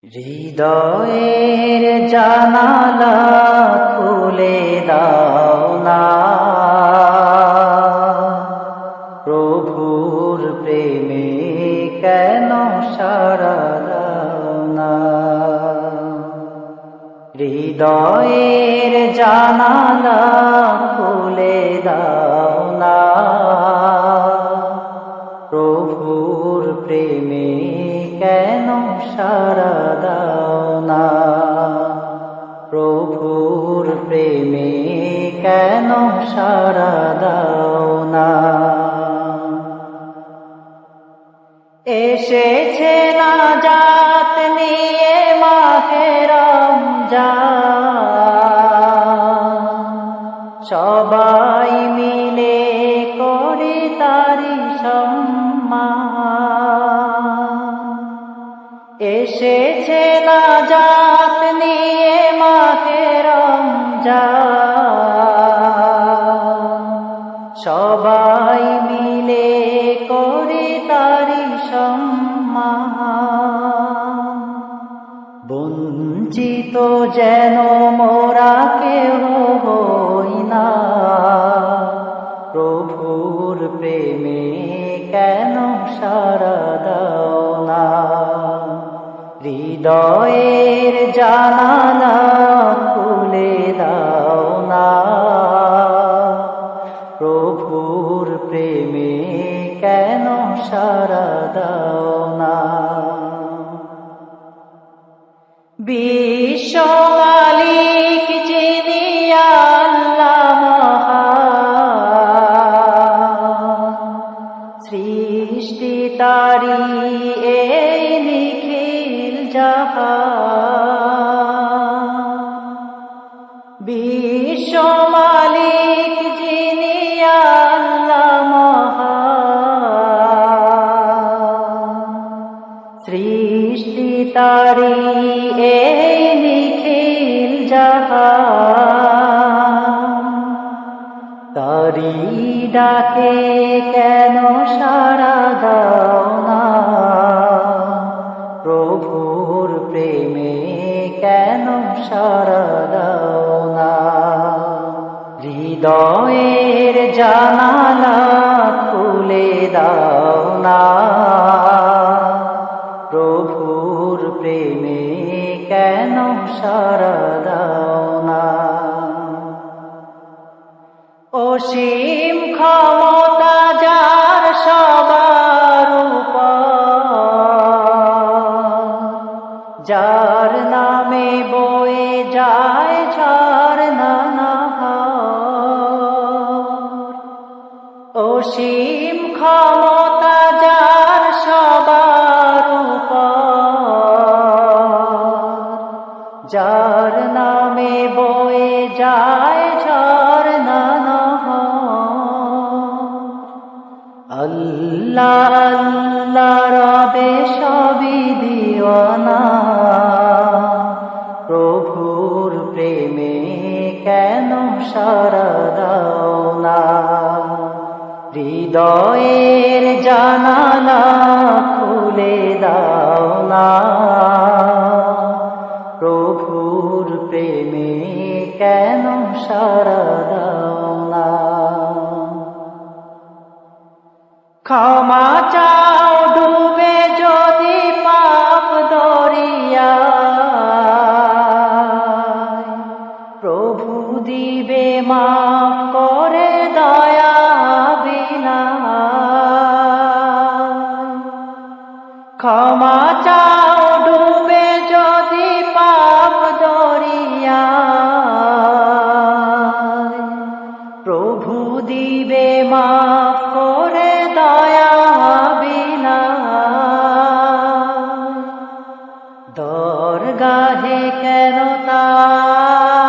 হৃদয়ের জানালা খুলে দাও না, প্রভুর প্রেমে কেন সাড়া দাও না। হৃদয়ের জানালা খুলে দাও না, প্রভুর প্রেমে কেন সাড়া দাও না। প্রভুর প্রেমে কেন সাড়া দাও না। এসেছে নাজাত নিয়ে মাহে রমজান, সবাই মিলে করি তারি সম্মান। এসেছে নাজাত নিয়ে মাহে রমজান, সবাই মিলে করি তারি সম্মান। বঞ্চিত যেন মোরা কেহ হই না, প্রভুর প্রেমে কেন সাড়া দাও না। হৃদয়ের জানালা খুলে দাও না, প্রভুর প্রেমে কেন সাড়া দাও না। বিশ্ব মালিক যিনি আল্লাহ মহান, সৃষ্টি তারি এই নিখিল জাহান। বিশ্ব মালিক যিনি আল্লাহ মহান, সৃষ্টি তারি এই নিখিল জাহান। তারি ডাকে কেন সাড়া দাও না, প্রভুর প্রেমে কেন সাড়া দাও না। হৃদয়ের জানালা খুলে দাও না, প্রভুর প্রেমে কেন সাড়া দাও না। অসীম ক্ষমতা যার সবার উপর, যার নামে বয়ে যায় ঝরনা নহর। অসীম ক্ষমতা যার সবার উপর, যার নামে বয়ে যায় ঝরনা নহর। আল্লাহ আল্লাহ রবে সবই দিওয়ানা, প্রভুর প্রেমে কেন সাড়া দাও না। হৃদয়ের জানালা খুলে দাও না, প্রভুর প্রেমে কেন সাড়া দাও না। ক্ষমা চাও ডুবে যদি পাপ দরিয়ায়, প্রভু দিবে মাফ করে দয়া বিনায়। ক্ষমা চাও ডুবে যদি পাপ দরিয়ায়, প্রভু দিবে মাফ করে দয়া বিনায়। দরগাহে কেন তার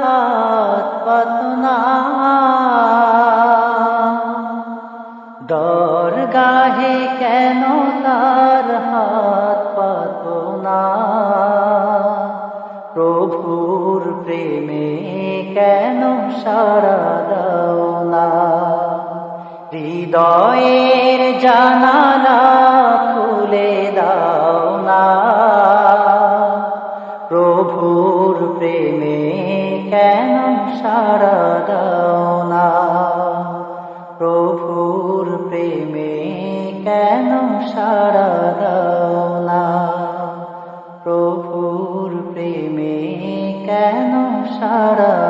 হাত পাতো না, দরগাহে কেন তার হাত পাতো না। প্রভুর প্রেমে কেন সাড়া দাও না। হৃদয়ের জানালা খুলে দাও না, প্রেমে কেন সাড়া দাও না? প্রভুর প্রেমে কেন সাড়া দাও না? প্রভুর প্রেমে কেন সাড়া